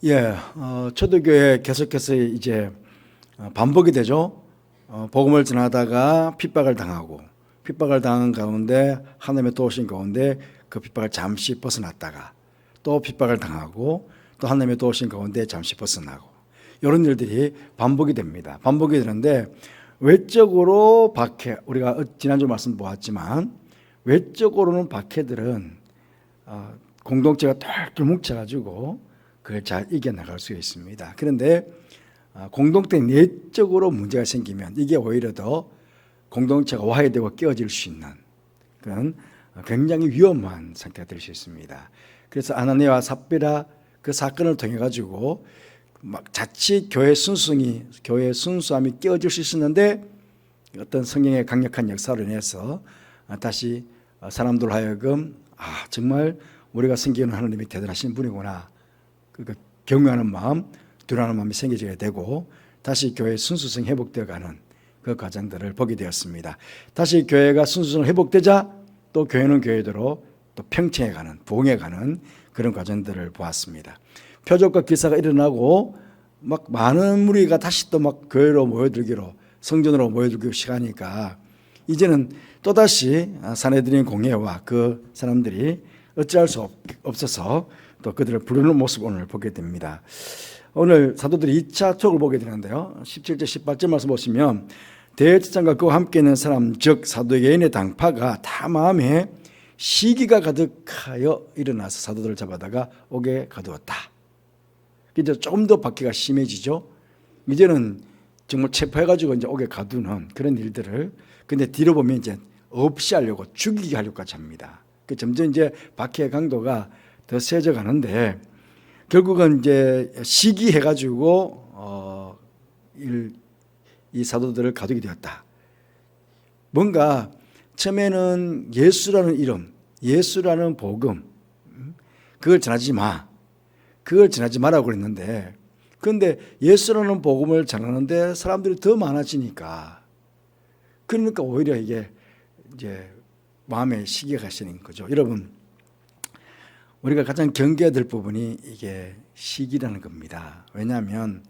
예, 초대교회 계속해서 이제 반복이 되죠. 복음을 전하다가 핍박을 당하고, 핍박을 당한 가운데 하나님의 도우신 가운데 그 핍박을 잠시 벗어났다가 또 핍박을 당하고 또 하나님의 도우신 가운데 잠시 벗어나고, 이런 일들이 반복이 됩니다. 반복이 되는데 외적으로 박해, 우리가 지난주 말씀 보았지만 외적으로는 박해들은 공동체가 똘똘 뭉쳐가지고 그걸 잘 이겨나갈 수 있습니다. 그런데 공동체 내적으로 문제가 생기면 이게 오히려 더 공동체가 와해되고 깨어질 수 있는 그런 굉장히 위험한 상태가 될 수 있습니다. 그래서 아나니아와 삽비라 그 사건을 통해 가지고 막 자칫 교회 순수함이 깨어질 수 있었는데 어떤 성령의 강력한 역사로 인해서 다시 사람들 하여금 정말 우리가 섬기는 하나님이 대단하신 분이구나, 그러니까 경외하는 마음, 두려워하는 마음이 생겨져야 되고 다시 교회의 순수성 회복되어 가는 그 과정들을 보게 되었습니다. 다시 교회가 순수성 회복되자 또 교회는 교회대로 또 평창해 가는, 부흥해 가는 그런 과정들을 보았습니다. 표적과 기사가 일어나고 막 많은 무리가 다시 또 막 교회로 모여들기로, 성전으로 모여들기로 시작하니까 이제는 또다시 사내들인 공회와 그 사람들이 어찌할 수 없어서 또 그들을 부르는 모습을 오늘 보게 됩니다. 오늘 사도들이 2차 촉을 보게 되는데요. 17절 18절 말씀 보시면 대제사장과 그와 함께 있는 사람 즉 사도개인의 당파가 다 마음에 시기가 가득하여 일어나서 사도들을 잡아다가 옥에 가두었다. 이제 조금 더 박해가 심해지죠. 이제는 정말 체포해가지고 이제 옥에 가두는 그런 일들을, 근데 뒤로 보면 이제 없이 하려고, 죽이게 하려고까지 합니다. 점점 이제 박해의 강도가 더 세져 가는데 결국은 이제 시기해가지고 이 사도들을 가두게 되었다. 뭔가 처음에는 예수라는 이름, 예수라는 복음, 그걸 전하지 마, 그걸 전하지 마라고 그랬는데, 그런데 예수라는 복음을 전하는데 사람들이 더 많아지니까, 그러니까 오히려 이게 이제 마음에 시기가 가시는 거죠. 여러분, 우리가 가장 경계해야 될 부분이 이게 시기라는 겁니다. 왜냐하면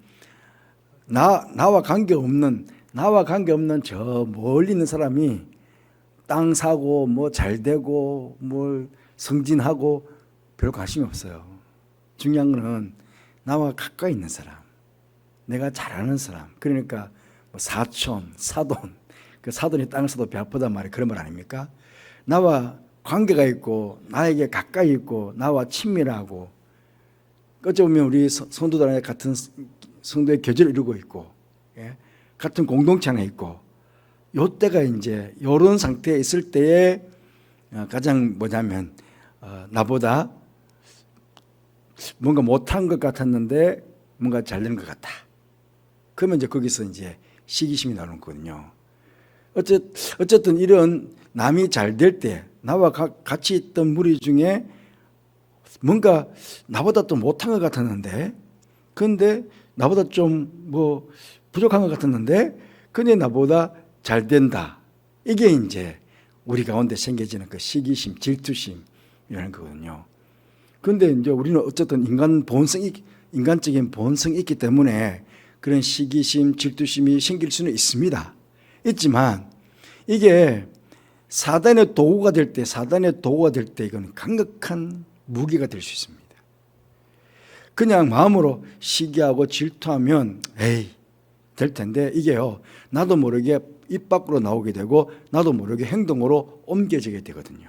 나와 관계없는 저 멀리 있는 사람이 땅 사고 뭐 잘되고 뭘 승진하고 별 관심이 없어요. 중요한 거는 나와 가까이 있는 사람, 내가 잘 아는 사람. 그러니까 뭐 사촌, 사돈, 그 사돈이 땅을 사도 배 아프단 말이 그런 말 아닙니까? 나와 관계가 있고 나에게 가까이 있고 나와 친밀하고, 어찌 보면 우리 성도들 안에 같은 성도의 교제를 이루고 있고, 같은 공동체 안에 있고, 요때가 이제 이런 상태에 있을 때에 가장 뭐냐면 나보다 뭔가 못한 것 같았는데 뭔가 잘 되는 것 같다. 그러면 이제 거기서 이제 시기심이 나오는 거거든요. 어쨌든 이런 남이 잘 될 때, 나와 같이 있던 무리 중에 뭔가 나보다 또 못한 것 같았는데, 근데 나보다 좀 뭐 부족한 것 같았는데, 근데 나보다 잘 된다. 이게 이제 우리 가운데 생겨지는 그 시기심, 질투심이라는 거거든요. 그런데 이제 우리는 어쨌든 인간적인 본성이 있기 때문에 그런 시기심, 질투심이 생길 수는 있습니다. 있지만 이게 사단의 도구가 될 때 이건 강력한 무기가 될 수 있습니다. 그냥 마음으로 시기하고 질투하면 될 텐데, 이게요, 나도 모르게 입 밖으로 나오게 되고 나도 모르게 행동으로 옮겨지게 되거든요.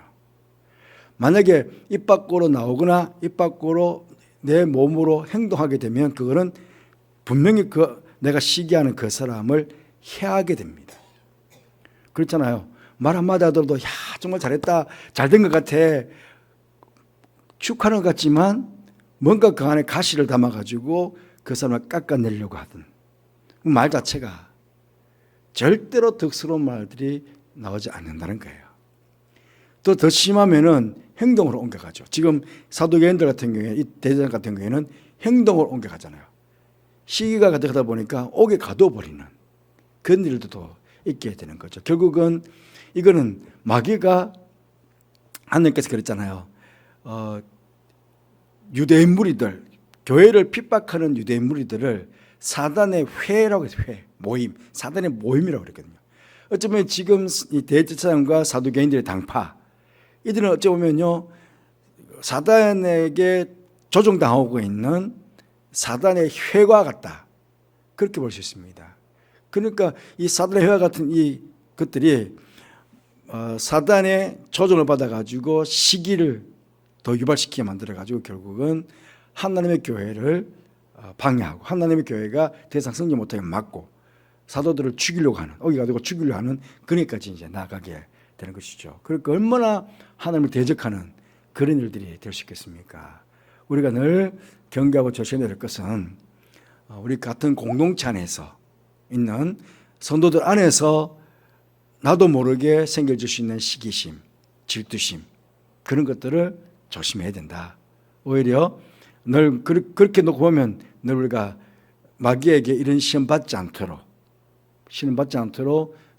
만약에 입 밖으로 나오거나 입 밖으로 내 몸으로 행동하게 되면 그거는 분명히 내가 시기하는 그 사람을 해하게 됩니다. 그렇잖아요. 말 한마디 하더라도 야 정말 잘했다, 잘된 것 같아, 축하하는 것 같지만 뭔가 그 안에 가시를 담아가지고 그 사람을 깎아내려고 하던 말 자체가 절대로 덕스러운 말들이 나오지 않는다는 거예요. 또 더 심하면은 행동으로 옮겨가죠. 지금 사도계인들 같은 경우에, 이 대제사장 같은 경우에는 행동으로 옮겨가잖아요. 시기가 가득하다 보니까 옥에 가둬버리는 그런 일도 또 있게 되는 거죠. 결국은 이거는 마귀가, 하나님께서 그랬잖아요. 유대인 무리들, 교회를 핍박하는 유대인 무리들을 사단의 회라고 해서 회, 모임, 사단의 모임이라고 그랬거든요. 어쩌면 지금 이 대제사장과 사두개인들의 당파, 이들은 어찌 보면요 사단에게 조종당하고 있는 사단의 회와 같다, 그렇게 볼 수 있습니다. 그러니까 이 사단의 회와 같은 이 것들이 사단의 조종을 받아가지고 시기를 더 유발시키게 만들어가지고 결국은 하나님의 교회를 방해하고 하나님의 교회가 더 이상 성장 못하게 막고 사도들을 죽이려고 하는, 어기 가지고 죽이려고 하는 그네까지 이제 나가게 되는 것이죠. 그러니까 얼마나 하나님을 대적하는 그런 일들이 될 수 있겠습니까? 우리가 늘 경계하고 조심해야 될 것은 우리 같은 공동체 안에서 있는 성도들 안에서 나도 모르게 생겨질 수 있는 시기심, 질투심, 그런 것들을 조심해야 된다. 오히려 늘 그렇게 놓고 보면 늘 우리가 마귀에게 이런 시험 받지 않도록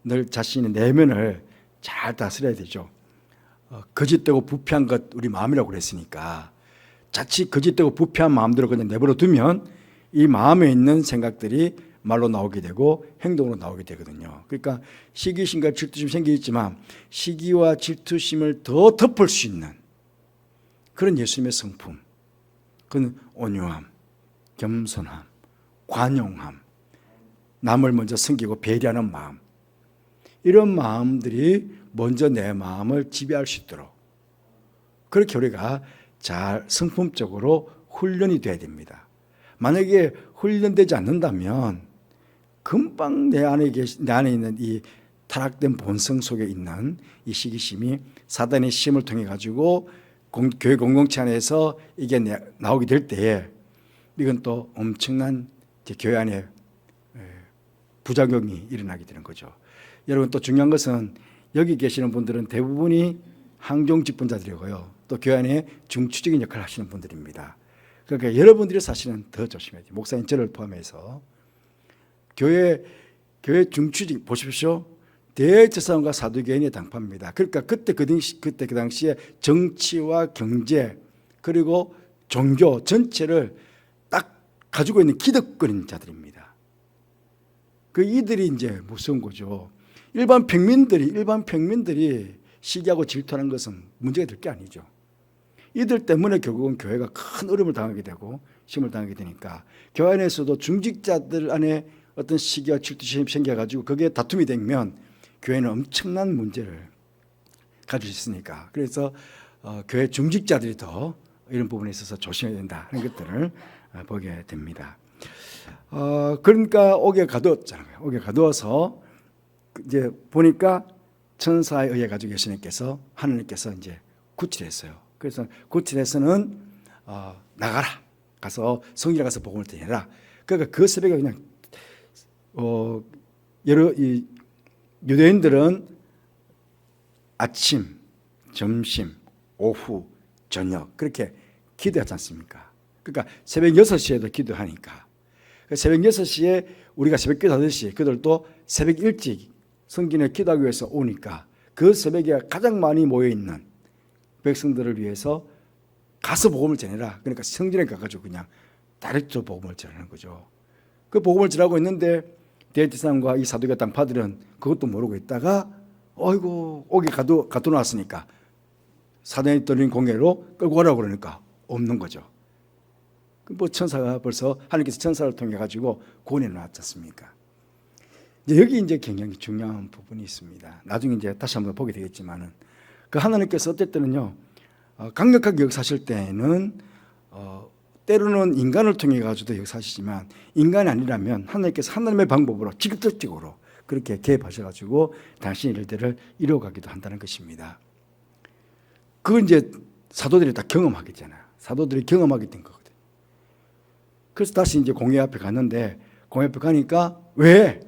늘 자신의 내면을 잘 다스려야 되죠. 거짓되고 부패한 것 우리 마음이라고 그랬으니까 자칫 거짓되고 부패한 마음대로 그냥 내버려 두면 이 마음에 있는 생각들이 말로 나오게 되고 행동으로 나오게 되거든요. 그러니까 시기심과 질투심 생기겠지만 시기와 질투심을 더 덮을 수 있는 그런 예수님의 성품, 그건 온유함, 겸손함, 관용함, 남을 먼저 섬기고 배려하는 마음, 이런 마음들이 먼저 내 마음을 지배할 수 있도록 그렇게 우리가 잘 성품적으로 훈련이 돼야 됩니다. 만약에 훈련되지 않는다면 금방 내 안에 있는 이 타락된 본성 속에 있는 이 시기심이 사단의 시험을 통해 가지고 교회 공동체 안에서 이게 나오게 될 때에 이건 또 엄청난 교회 안에 부작용이 일어나게 되는 거죠. 여러분, 또 중요한 것은 여기 계시는 분들은 대부분이 항종 직분자들이고요, 또 교회 안에 중추적인 역할을 하시는 분들입니다. 그러니까 여러분들이 사실은 더 조심해야 돼요. 목사님 저를 포함해서 교회 중추직 보십시오. 대제사장과 사두개인의 당파입니다. 그러니까 그때 그 당시에 정치와 경제 그리고 종교 전체를 딱 가지고 있는 기득권인 자들입니다. 그 이들이 이제 무서운 거죠. 일반 평민들이 시기하고 질투하는 것은 문제가 될 게 아니죠. 이들 때문에 결국은 교회가 큰 어려움을 당하게 되고 시험을 당하게 되니까 교회 안에서도 중직자들 안에 어떤 시기와 질투심이 생겨가지고 그게 다툼이 되면 교회는 엄청난 문제를 가질 수 있으니까, 그래서 교회 중직자들이 더 이런 부분에 있어서 조심해야 된다 하는 것들을 보게 됩니다. 그러니까 옥에 가두었잖아요. 옥에 가두어서 이제 보니까 천사에 의해 가지고 예수님께서 하나님께서 이제 구출했어요. 그래서 구출해서는 나가라, 가서 성지에 가서 복음을 전해라. 그러니까 그 새벽에 그냥 여러 이 유대인들은 아침, 점심, 오후, 저녁 그렇게 기도하지 않습니까? 그러니까 새벽 6시에도 기도하니까 새벽 6시에 우리가 새벽 기도하듯이 그들도 새벽 일찍 성전에 기도하기 위해서 오니까 그 새벽에 가장 많이 모여있는 백성들을 위해서 가서 복음을 전해라. 그러니까 성전에 가가지고 그냥 다이렉트로 복음을 전하는 거죠. 그 복음을 전하고 있는데 대제사장과 이 사두개 당파들은 그것도 모르고 있다가 어이구 옥에 가둬놨으니까 사단이 떨린 공회로 끌고 오라고 그러니까 없는 거죠. 뭐 천사가 벌써 하나님께서 천사를 통해 가지고 구원해 놨지 않습니까? 여기 이제 굉장히 중요한 부분이 있습니다. 나중에 이제 다시 한번 보게 되겠지만은 그 하나님께서 어떨 때는요 강력하게 역사하실 때는 때로는 인간을 통해 가지고도 역사하시지만 인간이 아니라면 하나님께서 하나님의 방법으로 직접적으로 그렇게 개입하셔가지고 당신의 일들을 이루어가기도 한다는 것입니다. 그건 이제 사도들이 다 경험하겠잖아요. 사도들이 경험하게 된 거거든요. 그래서 다시 이제 공회 앞에 갔는데 공회 앞에 가니까 왜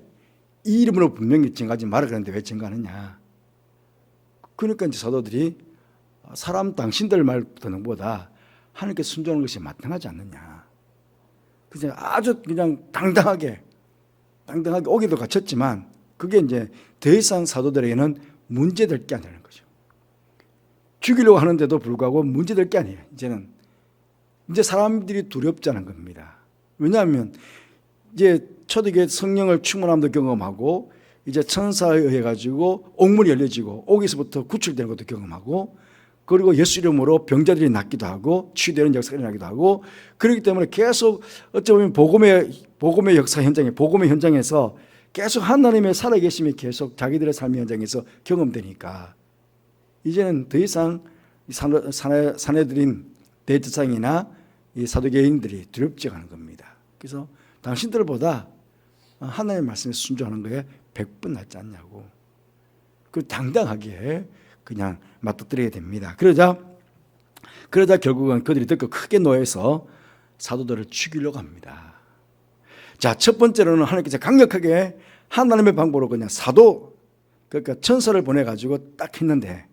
이 이름으로 분명히 증거하지 말아 그랬는데 왜 증거하느냐. 그러니까 이제 사도들이 사람 당신들 말 듣는 것보다 하나님께 순종하는 것이 마땅하지 않느냐. 그래서 아주 그냥 당당하게 오기도 갇혔지만 그게 이제 더 이상 사도들에게는 문제될 게 아니라는 거죠. 죽이려고 하는데도 불구하고 문제될 게 아니에요. 이제는 이제 사람들이 두렵자는 겁니다. 왜냐하면 이제 초대교회 성령을 충만함도 경험하고 이제 천사에 의해 가지고 옥문이 열려지고 옥에서부터 구출되는 것도 경험하고 그리고 예수 이름으로 병자들이 낫기도 하고 치유되는 역사가 일어나기도 하고 그렇기 때문에 계속 어찌 보면 복음의 역사 현장에 복음의 현장에서 계속 하나님의 살아계심이 계속 자기들의 삶의 현장에서 경험되니까 이제는 더 이상 사내들인 대제사장이나 이 사두개인들이 두렵지 않은 겁니다. 그래서 당신들보다 하나님의 말씀에 순종하는 거에 100번 낫지 않냐고. 그 당당하게 그냥 맞닥뜨리게 됩니다. 그러자 결국은 그들이 더 크게 노해서 사도들을 죽이려고 합니다. 자, 첫 번째로는 하나님께서 강력하게 하나님의 방법으로 그냥 그러니까 천사를 보내가지고 딱 했는데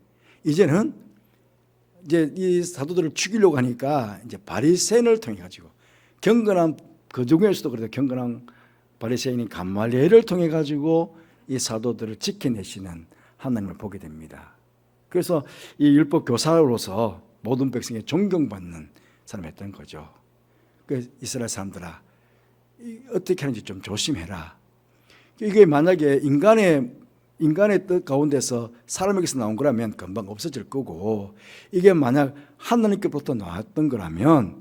이제는 이제 이 사도들을 죽이려고 하니까 이제 바리새인을 통해 가지고 경건한 그 중에서도 그래도 경건한 바리새인인 gamaliel을 통해 가지고 이 사도들을 지켜내시는 하나님을 보게 됩니다. 그래서 이 율법 교사로서 모든 백성에 존경받는 사람이었던 거죠. 그 이스라엘 사람들아, 어떻게 하는지 좀 조심해라. 이게 만약에 인간의 뜻 가운데서 사람에게서 나온 거라면 금방 없어질 거고 이게 만약 하나님께로부터 나왔던 거라면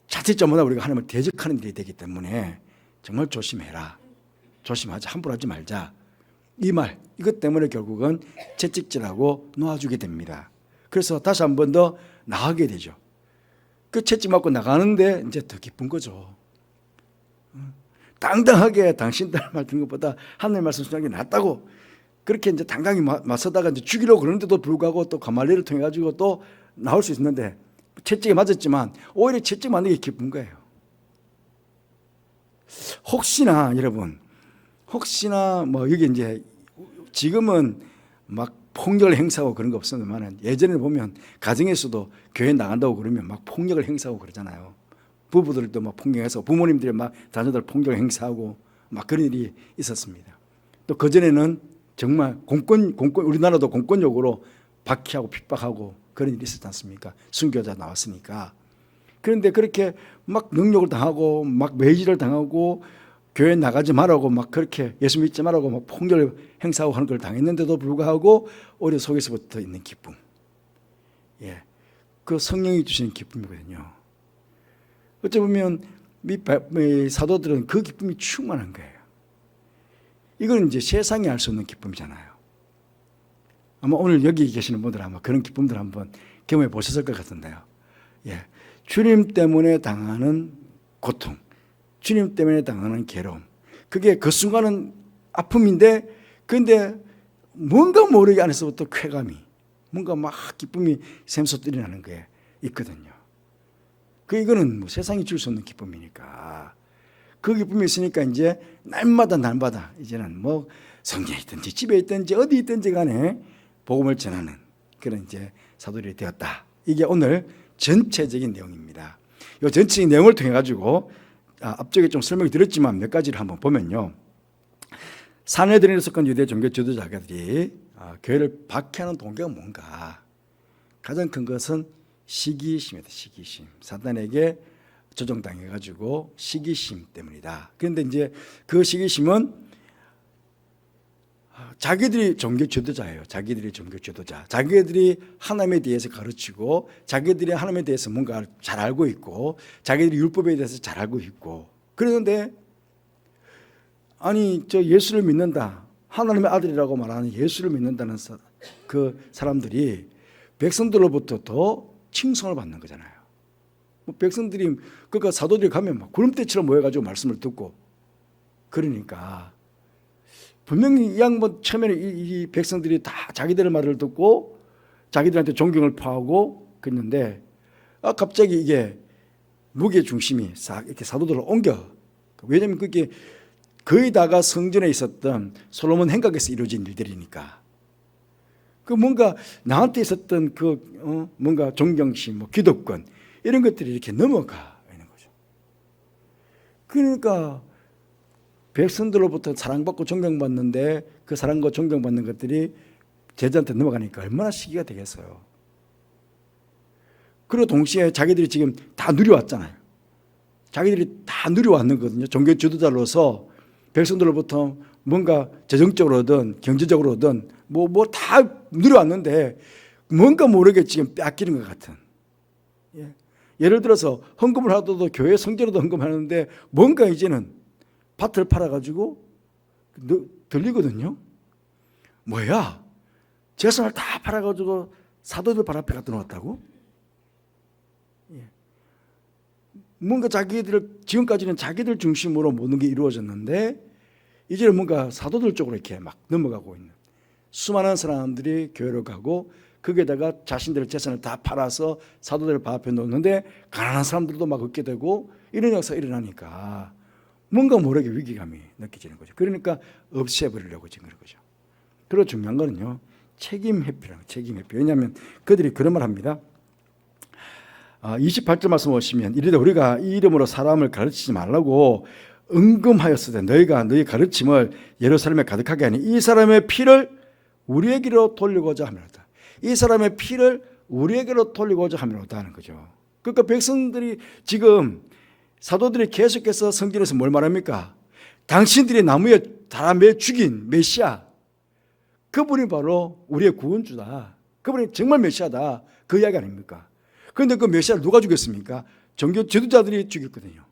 자칫 잘못하면 우리가 하나님을 대적하는 일이 되기 때문에 정말 조심해라. 조심하자. 함부로 하지 말자. 이 말, 이것 때문에 결국은 채찍질하고 놓아주게 됩니다. 그래서 다시 한 번 더 나가게 되죠. 그 채찍 맞고 나가는데 이제 더 기쁜 거죠. 당당하게 당신들 말 듣는 것보다 하나님의 말씀 순종하는 게 낫다고 그렇게 이제 당당히 맞서다가 이제 죽이려고 그러는데도 불구하고 또 가말리엘을 통해 가지고 또 나올 수 있는데 채찍에 맞았지만 오히려 채찍 맞는 게 기쁜 거예요. 혹시나 여러분, 혹시나 뭐 여기 이제 지금은 막 폭력을 행사하고 그런 거 없었지만 예전에 보면 가정에서도 교회 나간다고 그러면 막 폭력을 행사하고 그러잖아요. 부부들도 막 폭력해서 부모님들이 막 자녀들 폭력을 행사하고 막 그런 일이 있었습니다. 또 그전에는 정말 공권 우리나라도 공권력으로 박해하고 핍박하고 그런 일이 있었지 않습니까? 순교자 나왔으니까. 그런데 그렇게 막 능욕을 당하고 막 매질을 당하고 교회 나가지 말라고 막 그렇게 예수 믿지 말라고 막 폭력을 행사하고 하는 걸 당했는데도 불구하고 오히려 속에서부터 있는 기쁨. 예. 그 성령이 주시는 기쁨이거든요. 어찌 보면 사도들은 그 기쁨이 충만한 거예요. 이건 이제 세상이 알 수 없는 기쁨이잖아요. 아마 오늘 여기 계시는 분들 아마 그런 기쁨들 한번 경험해 보셨을 것 같은데요. 예. 주님 때문에 당하는 고통, 주님 때문에 당하는 괴로움. 그게 그 순간은 아픔인데, 근데 뭔가 모르게 안에서부터 쾌감이, 뭔가 막 기쁨이 샘솟들이 나는 게 있거든요. 이거는 뭐 세상이 줄 수 없는 기쁨이니까. 그 기쁨이 있으니까 이제 날마다 이제는 뭐 성전에 있든지 집에 있든지 어디 있든지 간에 복음을 전하는 그런 이제 사도들이 되었다. 이게 오늘 전체적인 내용입니다. 이 전체적인 내용을 통해 가지고 앞쪽에 좀 설명이 드렸지만 몇 가지를 한번 보면요. 사내들에 속한 유대 종교 지도자들이 교회를 박해하는 동기가 뭔가? 가장 큰 것은 시기심이다. 시기심. 사단에게 조종당해가지고 시기심 때문이다. 그런데 이제 그 시기심은 자기들이 종교 지도자예요. 자기들이 종교 지도자. 자기들이 하나님에 대해서 가르치고 자기들이 하나님에 대해서 뭔가 잘 알고 있고 자기들이 율법에 대해서 잘 알고 있고 그러는데 아니 저 예수를 믿는다. 하나님의 아들이라고 말하는 예수를 믿는다는 그 사람들이 백성들로부터 더 칭송을 받는 거잖아요. 백성들이 그러니까 사도들이 가면 막 구름대처럼 모여가지고 말씀을 듣고 그러니까 분명히 이 양반 처음에는 이 백성들이 다 자기들의 말을 듣고 자기들한테 존경을 표하고 그랬는데 갑자기 이게 무게 중심이 싹 이렇게 사도들로 옮겨. 왜냐하면 그게 거의 다가 성전에 있었던 솔로몬 행각에서 이루어진 일들이니까. 그 뭔가 나한테 있었던 뭔가 존경심, 뭐 기득권 이런 것들이 이렇게 넘어가 있는 거죠. 그러니까 백성들로부터 사랑받고 존경받는데 그 사랑과 존경받는 것들이 제자한테 넘어가니까 얼마나 시기가 되겠어요. 그리고 동시에 자기들이 지금 다 누려왔잖아요. 자기들이 다 누려왔는 거거든요. 종교 지도자로서 백성들로부터 뭔가 재정적으로든 경제적으로든 뭐 다 누려왔는데 뭔가 모르게 지금 뺏기는 것 같은. 예. 예를 들어서 헌금을 하더라도 교회 성전에도 헌금하는데 뭔가 이제는 밭을 팔아가지고 들리거든요. 뭐야? 재산을 다 팔아가지고 사도들 발 앞에 갖다 놓았다고? 예. 뭔가 자기들 지금까지는 자기들 중심으로 모든 게 이루어졌는데 이제는 뭔가 사도들 쪽으로 이렇게 막 넘어가고 있는 수많은 사람들이 교회로 가고 거기에다가 자신들의 재산을 다 팔아서 사도들 발 앞에 놓는데 가난한 사람들도 막 얻게 되고 이런 역사가 일어나니까 뭔가 모르게 위기감이 느껴지는 거죠. 그러니까 없애버리려고 지금 그런 거죠. 그리고 중요한 거는요, 책임 회피라는 책임 회피. 왜냐하면 그들이 그런 말 합니다. 28절 말씀 보시면 이르되 우리가 이 이름으로 사람을 가르치지 말라고 은금하였으되 너희가 너희 가르침을 예루살렘에 가득하게 하니 이 사람의 피를 우리에게로 돌리고자 하미로다. 이 사람의 피를 우리에게로 돌리고자 하미로다 하는 거죠. 그러니까 백성들이 지금 사도들이 계속해서 성경에서 뭘 말합니까? 당신들이 나무에 달아 죽인 메시아, 그분이 바로 우리의 구원주다. 그분이 정말 메시아다. 그 이야기 아닙니까? 그런데 그 메시아를 누가 죽였습니까? 종교 지도자들이 죽였거든요.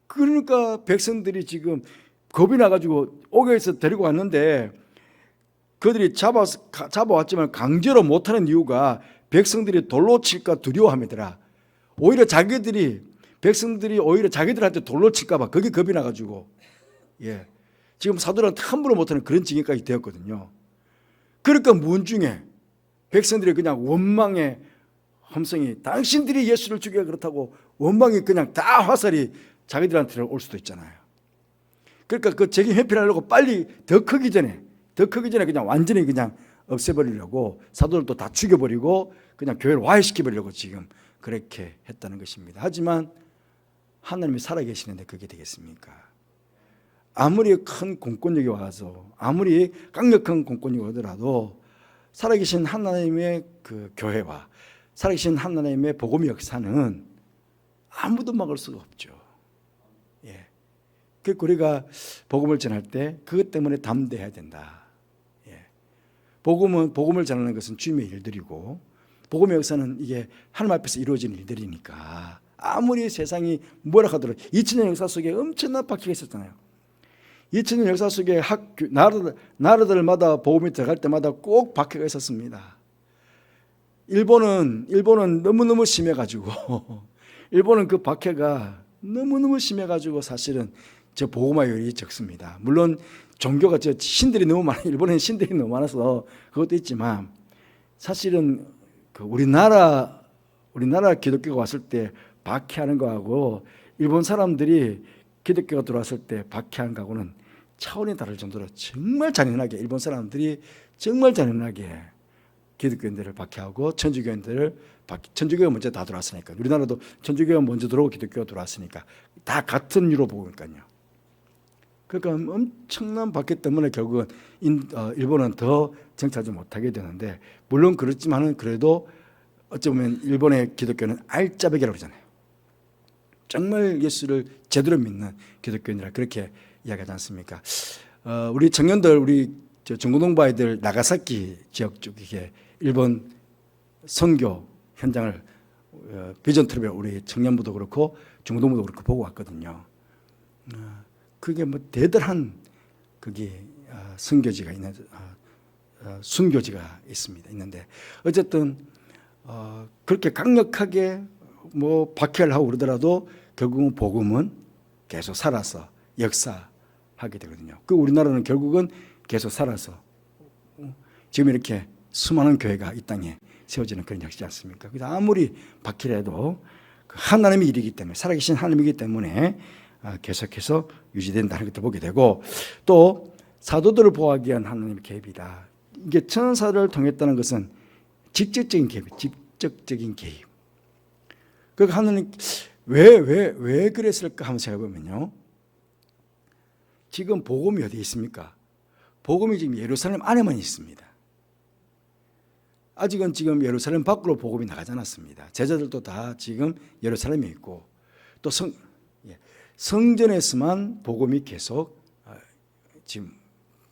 그러니까 백성들이 지금 겁이 나가지고 옥에서 데리고 왔는데 그들이 잡아왔지만 강제로 못하는 이유가 백성들이 돌로 칠까 두려워함이더라. 오히려 백성들이 오히려 자기들한테 돌로 칠까 봐 그게 겁이 나가지고 지금 사도들은 함부로 못하는 그런 지경까지 되었거든요. 그러니까 문중에 백성들이 그냥 원망의 함성이 당신들이 예수를 죽여 그렇다고 원망이 그냥 다 화살이 자기들한테 올 수도 있잖아요. 그러니까 그 책임 회피하려고 빨리 더 크기 전에 그냥 완전히 그냥 없애버리려고 사도들도 다 죽여버리고 그냥 교회를 와해시켜버리려고 지금 그렇게 했다는 것입니다. 하지만 하나님이 살아계시는데 그게 되겠습니까? 아무리 큰 공권력이 와서 아무리 강력한 공권력이 오더라도 살아계신 하나님의 그 교회와 살아계신 하나님의 복음의 역사는 아무도 막을 수가 없죠. 그러니까 우리가 복음을 전할 때 그것 때문에 담대해야 된다. 복음을 전하는 것은 주님의 일들이고 복음의 역사는 이게 하나님 앞에서 이루어지는 일들이니까 아무리 세상이 뭐라 하더라도 2000년 역사 속에 엄청난 박해가 있었잖아요. 2000년 역사 속에 나라들마다 복음이 들어갈 때마다 꼭 박해가 있었습니다. 일본은 너무너무 심해가지고 일본은 그 박해가 너무너무 심해가지고 사실은 저 복음화율이 적습니다. 물론 종교가 신들이 너무 많아요. 일본에는 신들이 너무 많아서 그것도 있지만 사실은 그 우리나라 기독교가 왔을 때 박해하는 거하고 일본 사람들이 기독교가 들어왔을 때 박해하는 거하고는 차원이 다를 정도로 정말 잔인하게 일본 사람들이 정말 잔인하게 기독교인들을 박해하고 천주교가 먼저 다 들어왔으니까 우리나라도 천주교가 먼저 들어오고 기독교가 들어왔으니까 다 같은 유로 보니까요. 그러니까 엄청난 박해 때문에 결국은 일본은 더 정착하지 못하게 되는데 물론 그렇지만은 그래도 어찌 보면 일본의 기독교는 알짜배기라고 그러잖아요. 정말 예수를 제대로 믿는 기독교인이라 그렇게 이야기하지 않습니까? 우리 청년들, 우리 전공동부 아이들 나가사키 지역 쪽에 일본 선교 현장을 비전 트립에 우리 청년부도 그렇고 중고동부도 그렇고 보고 왔거든요. 그게 뭐 대단한 그게 선교지가 있는 순교지가 있는데 어쨌든 그렇게 강력하게 뭐 박해를 하고 그러더라도 결국은 복음은 계속 살아서 역사하게 되거든요. 그 우리나라는 결국은 계속 살아서 지금 이렇게 수많은 교회가 이 땅에 세워지는 그런 역사지 않습니까? 그래서 아무리 박해를 해도 하나님의 일이기 때문에 살아계신 하나님이기 때문에 계속해서 유지된다는 것도 보게 되고 또 사도들을 보호하기 위한 하나님의 개입이다. 이게 천사를 통했다는 것은 직접적인 개입. 그 하나님 왜 그랬을까 한번 생각해보면요. 지금 복음이 어디 있습니까? 복음이 지금 예루살렘 안에만 있습니다. 아직은 지금 예루살렘 밖으로 복음이 나가지 않았습니다. 제자들도 다 지금 예루살렘에 있고 또 성전에서만 복음이 계속 지금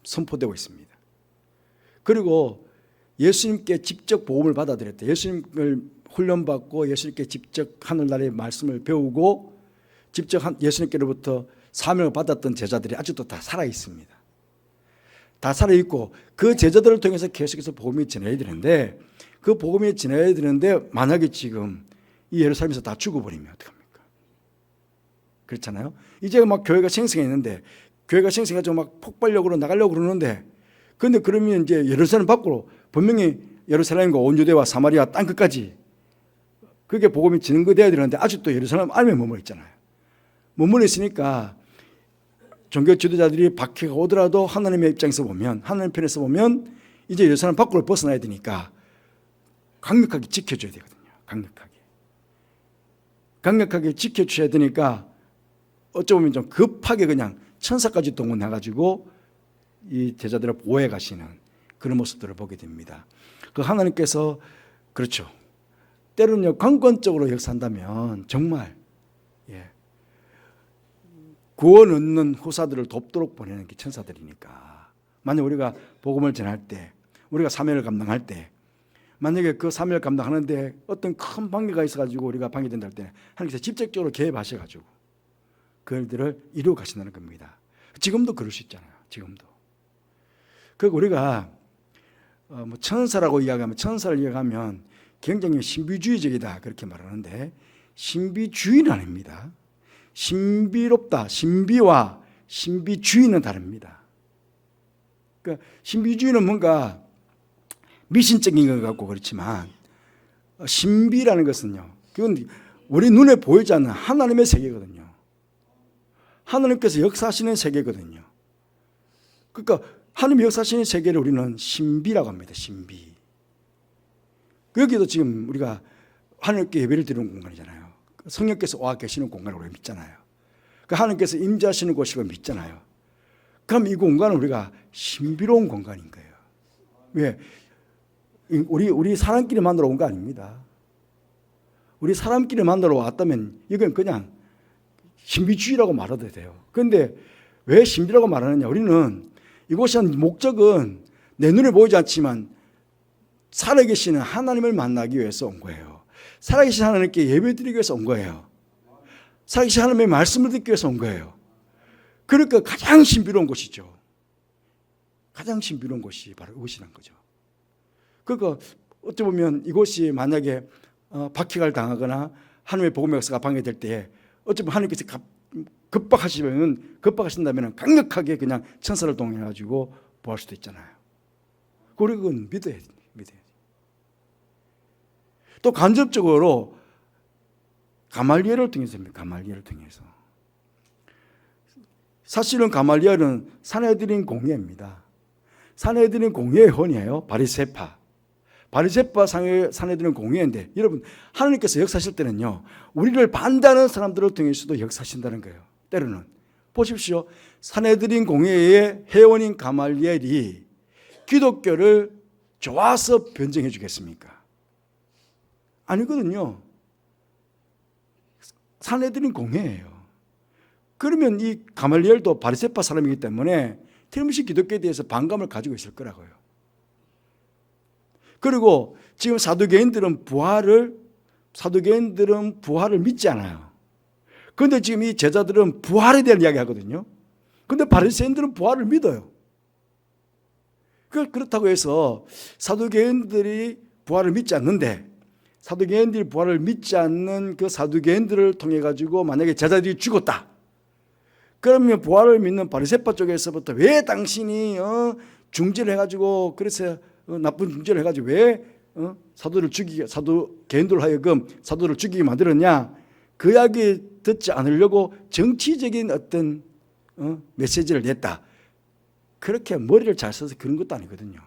선포되고 있습니다. 그리고 예수님께 직접 복음을 받아들였다. 예수님을 훈련받고 예수님께 직접 하늘나라의 말씀을 배우고 직접 예수님께로부터 사명을 받았던 제자들이 아직도 다 살아 있습니다. 다 살아 있고 그 제자들을 통해서 계속해서 복음이 전해야 되는데 그 복음이 전해야 되는데 만약에 지금 이 예루살렘에서 다 죽어버리면 어떡합니까? 그렇잖아요. 이제 막 교회가 생성했는데 교회가 생성해가지고 막 폭발력으로 나가려고 그러는데 근데 그러면 이제 예루살렘 밖으로 분명히 예루살렘과 온 유대와 사마리아 땅끝까지 그게 복음이 전거돼야 되는데 아직도 예루살렘 안에 머물러 있잖아요. 머물러 있으니까 종교 지도자들이 박해가 오더라도 하나님의 입장에서 보면 하나님 편에서 보면 이제 예루살렘 밖으로 벗어나야 되니까 강력하게 지켜줘야 되거든요. 강력하게 지켜줘야 되니까 어쩌면 좀 급하게 그냥 천사까지 동원해가지고 이 제자들을 보호해 가시는 그런 모습들을 보게 됩니다. 그 하나님께서 그렇죠. 때로는요 강권적으로 역사한다면 정말 구원 얻는 후사들을 돕도록 보내는 게 천사들이니까 만약 우리가 복음을 전할 때 우리가 사명을 감당할 때 만약에 그 사명을 감당하는데 어떤 큰 방해가 있어가지고 우리가 방해된다 할 때 하나님께서 직접적으로 개입하셔가지고 그 일들을 이루어 가신다는 겁니다. 지금도 그럴 수 있잖아요. 지금도. 그리고 우리가 뭐 천사라고 이야기하면 천사를 이야기하면 굉장히 신비주의적이다 그렇게 말하는데 신비주의는 아닙니다. 신비롭다. 신비와 신비주의는 다릅니다. 그러니까 신비주의는 뭔가 미신적인 것 같고 그렇지만 신비라는 것은요. 그건 우리 눈에 보이지 않는 하나님의 세계거든요. 하나님께서 역사하시는 세계거든요. 그러니까 하나님이 역사하시는 세계를 우리는 신비라고 합니다. 신비. 여기도 지금 우리가 하나님께 예배를 드리는 공간이잖아요. 성령께서 와 계시는 공간을 우리가 믿잖아요. 그 하나님께서 임재하시는 곳이고 믿잖아요. 그럼 이 공간은 우리가 신비로운 공간인 거예요. 왜? 우리 사람끼리 만들어 온 거 아닙니다. 우리 사람끼리 만들어 왔다면 이건 그냥 신비주의라고 말해도 돼요. 그런데 왜 신비라고 말하느냐? 우리는 이곳이 한 목적은 내 눈에 보이지 않지만 살아계시는 하나님을 만나기 위해서 온 거예요. 살아계신 하나님께 예배드리기 위해서 온 거예요. 살아계신 하나님의 말씀을 듣기 위해서 온 거예요. 그러니까 가장 신비로운 곳이죠. 가장 신비로운 곳이 바로 이곳이란 거죠. 그러니까 어찌 보면 이곳이 만약에 박해를 당하거나 하나님의 복음의 역사가 방해될 때에 어찌 보면 하나님께서 급박하신다면 강력하게 그냥 천사를 동원해가지고 보할 수도 있잖아요. 그건 믿어야 돼. 또 간접적으로 가말리엘을 통해서입니다. 가말리엘을 통해서. 사실은 가말리엘은 산헤드린 공예입니다. 산헤드린 공예의 혼이에요. 바리새파 산헤드린 공예인데 여러분 하나님께서 역사하실 때는요 우리를 반대하는 사람들을 통해서도 역사하신다는 거예요. 때로는 보십시오. 산헤드린 공예의 회원인 가말리엘이 기독교를 좋아서 변증해 주겠습니까? 아니거든요. 산헤드린 공예예요. 그러면 이 가말리엘도 바리새파 사람이기 때문에 틀림없이 기독교에 대해서 반감을 가지고 있을 거라고요. 그리고 지금 사두개인들은 부활을 믿지 않아요. 그런데 지금 이 제자들은 부활에 대한 이야기 하거든요. 그런데 바리새인들은 부활을 믿어요. 그렇다고 해서 사두개인들이 부활을 믿지 않는데 사두개인들이 부활을 믿지 않는 그 사두개인들을 통해 가지고 만약에 제자들이 죽었다. 그러면 부활을 믿는 바리새파 쪽에서부터 왜 당신이 중재를 해가지고 그래서 나쁜 중재를 해가지고 왜 사두개인들 하여금 사도를 죽이게 만들었냐? 그 이야기 듣지 않으려고 정치적인 어떤 메시지를 냈다. 그렇게 머리를 잘 써서 그런 것도 아니거든요.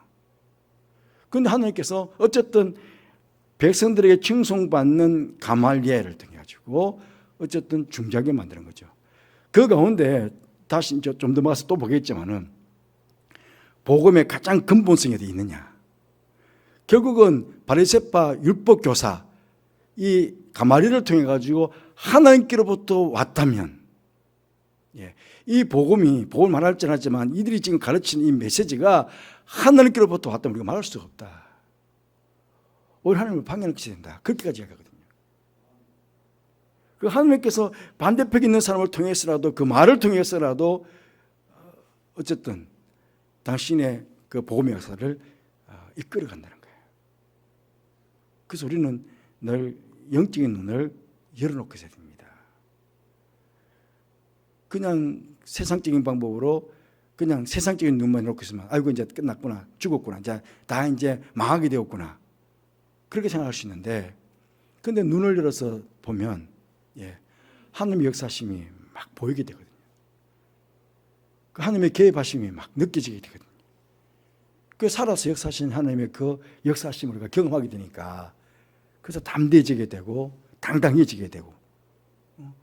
그런데 하나님께서 어쨌든 백성들에게 칭송받는 가말리엘을 통해 가지고 어쨌든 중재하게 만드는 거죠. 그 가운데 다시 좀 더 가서 또 보겠지만은 복음의 가장 근본성이 어디 있느냐? 결국은 바리새파 율법 교사 이 가말리엘을 통해 가지고 하나님께로부터 왔다면, 이 복음을 말할지 않았지만 이들이 지금 가르치는 이 메시지가 하나님께로부터 왔다면 우리가 말할 수가 없다. 오히려 하나님을 방해하는 것이 된다. 그렇게까지 이야기하거든요. 그 하나님께서 반대편에 있는 사람을 통해서라도, 그 말을 통해서라도 어쨌든 당신의 그 복음의 역사를 이끌어 간다는 거예요. 그래서 우리는 늘 영적인 눈을 열어놓고 있어야 됩니다. 그냥 세상적인 방법으로 그냥 세상적인 눈만 놓고 있으면 아이고 이제 끝났구나, 죽었구나, 다 이제 망하게 되었구나, 그렇게 생각할 수 있는데, 근데 눈을 열어서 보면 하나님의 역사심이 막 보이게 되거든요. 그 하나님의 개입하심이 막 느껴지게 되거든요. 그 살아서 역사하신 하나님의 그 역사심을 우리가 경험하게 되니까, 그래서 담대해지게 되고 당당해지게 되고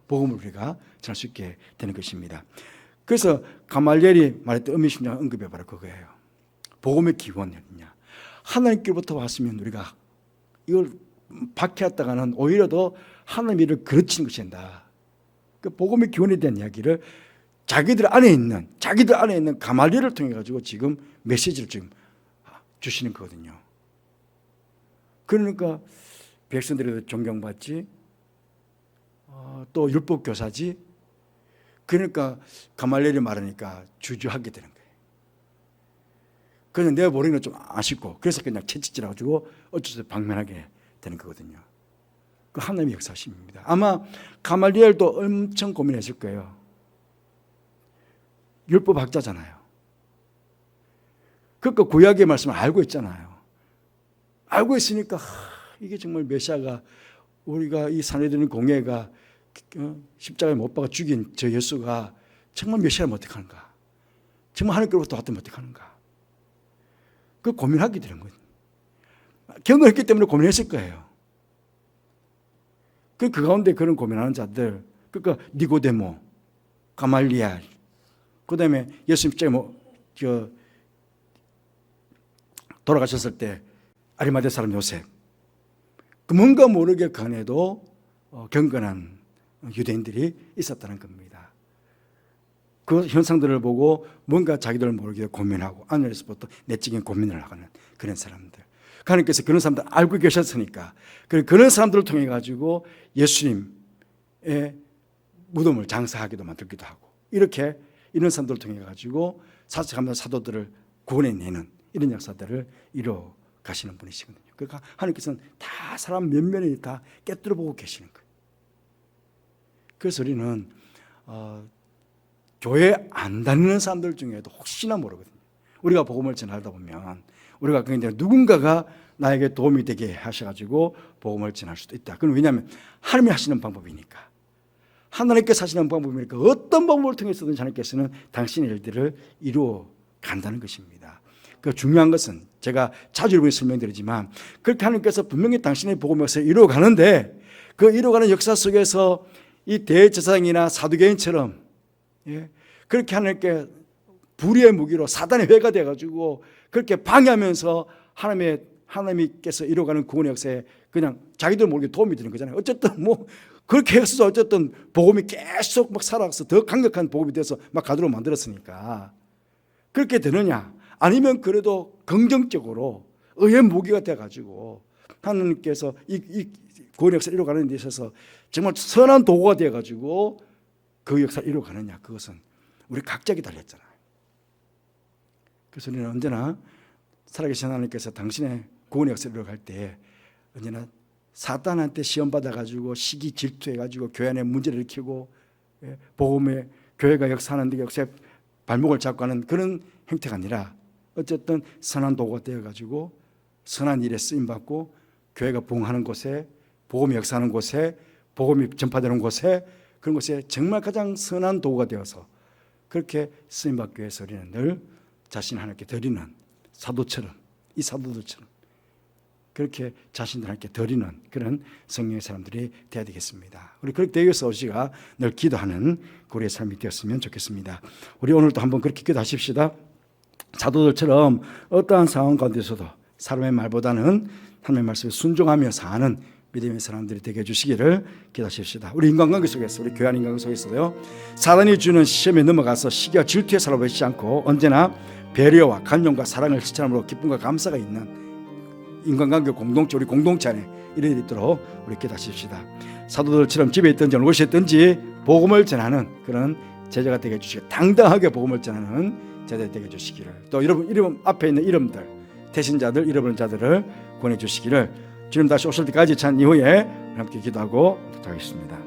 복음을 우리가 전할 수 있게 되는 것입니다. 그래서 가말리엘이 말했던 음미심장 언급해 바로 그거예요. 복음의 기원이냐, 하나님께로부터 왔으면 우리가 이걸 박해했다가는 오히려 더 하나님의 일을 그르치는 것이 된다. 그 복음의 기원에 대한 이야기를 자기들 안에 있는 가말리엘을 통해 가지고 지금 메시지를 지금 주시는 거거든요. 그러니까 백성들에도 존경받지, 또 율법 교사지. 그러니까 가말리엘이 말하니까 주저하게 되는 거예요. 그냥 내가 모르는 건 좀 아쉽고, 그래서 그냥 채찍질 해가지고 어쩌서 방면하게 되는 거거든요. 그 하나님의 역사심입니다. 아마 가말리엘도 엄청 고민했을 거예요. 율법 학자잖아요. 그러니까 구약의 말씀을 알고 있잖아요. 알고 있으니까 이게 정말 메시아가, 우리가 이 산헤드린 공회가 십자가에 못 박아 죽인 저 예수가 정말 메시아를 어떡하는가, 정말 하나님께로부터 왔다면 어떡하는가, 그 고민하게 되는 거예요. 경험했기 때문에 고민했을 거예요. 그 가운데 그런 고민하는 자들, 그러니까 니고데모, 가말리엘, 그 다음에 예수님 십자가에 돌아가셨을 때 아리마대 사람 요셉, 그 뭔가 모르게 그 안에도 경건한 유대인들이 있었다는 겁니다. 그 현상들을 보고 뭔가 자기들 모르게 고민하고 안에서부터 내적인 고민을 하는 그런 사람들, 하나님께서 그런 사람들 알고 계셨으니까 그런 사람들을 통해 가지고 예수님의 무덤을 장사하기도 만들기도 하고, 이렇게 이런 사람들을 통해 가지고 사역하면서 사도들을 구원해내는 이런 역사들을 이루어 가시는 분이시거든요. 그러니까 하나님께서는 다 사람 면면이 다 깨뜨려 보고 계시는 거예요. 그래서 우리는 교회 안 다니는 사람들 중에도 혹시나 모르거든요. 우리가 복음을 전하다 보면 우리가 그냥 누군가가 나에게 도움이 되게 하셔가지고 복음을 전할 수도 있다. 그건 왜냐하면 하나님이 하시는 방법이니까, 하나님께서 하시는 방법이니까 어떤 방법을 통해서든 하나님께서는 당신의 일들을 이루어 간다는 것입니다. 그 중요한 것은 제가 자주 여러분이 설명드리지만, 그렇게 하나님께서 분명히 당신의 복음의 역사를 이루어 가는데, 그 이루어가는 역사 속에서 이 대제사장이나 사두개인처럼 그렇게 하나님께 불의의 무기로 사단의 회가 되어가지고 그렇게 방해하면서 하나님께서 이루어가는 구원의 역사에 그냥 자기들 모르게 도움이 되는 거잖아요. 어쨌든 뭐 그렇게 해서 어쨌든 복음이 계속 막 살아서 더 강력한 복음이 돼서 막 가도록 만들었으니까 그렇게 되느냐, 아니면 그래도 긍정적으로 의의 무기가 돼가지고 하나님께서 이 구원의 역사를 이루어가는 데 있어서 정말 선한 도구가 되어가지고 그 역사를 이루어가느냐, 그것은 우리 각자에게 달렸잖아요. 그래서 우리는 언제나 살아계신 하나님께서 당신의 구원의 역사를 이루어갈 때 언제나 사탄한테 시험 받아가지고 시기 질투해가지고 교회 안에 문제를 일으키고 복음의 교회가 역사하는 데 역사에 발목을 잡고 하는 그런 행태가 아니라, 어쨌든 선한 도구가 되어가지고 선한 일에 쓰임받고 교회가 부흥하는 곳에, 복음이 역사하는 곳에, 복음이 전파되는 곳에, 그런 곳에 정말 가장 선한 도구가 되어서 그렇게 쓰임받기 위해서 우리는 늘 자신을 하나님께 드리는 사도처럼, 이 사도들처럼 그렇게 자신들 하나님께 드리는 그런 성령의 사람들이 되어야 되겠습니다. 우리 그렇게 되기 위해서 우리가 늘 기도하는 우리의 삶이 되었으면 좋겠습니다. 우리 오늘도 한번 그렇게 기도하십시다. 사도들처럼 어떠한 상황 가운데서도 사람의 말보다는 하나님의 말씀에 순종하며 사는 믿음의 사람들이 되게 해주시기를 기도하십시다. 우리 인간관계 속에서, 우리 교회 인간관계 속에서요, 사단이 주는 시험에 넘어가서 시기와 질투에 살아보지 않고 언제나 배려와 간용과 사랑을 실천함으로 기쁨과 감사가 있는 인간관계 공동체, 우리 공동체 안에 이르게 있도록 우리 기도하십시다. 사도들처럼 집에 있든지 어느 곳에 있든지 복음을 전하는 그런 제자가 되게 해주시고, 당당하게 복음을 전하는 제자가 되게 해주시기를, 또 여러분 이름 앞에 있는 이름들, 대신자들, 잃어버린 자들을 구원해 주시기를, 주님 다시 오실 때까지 찬 이후에 함께 기도하고 도착하겠습니다.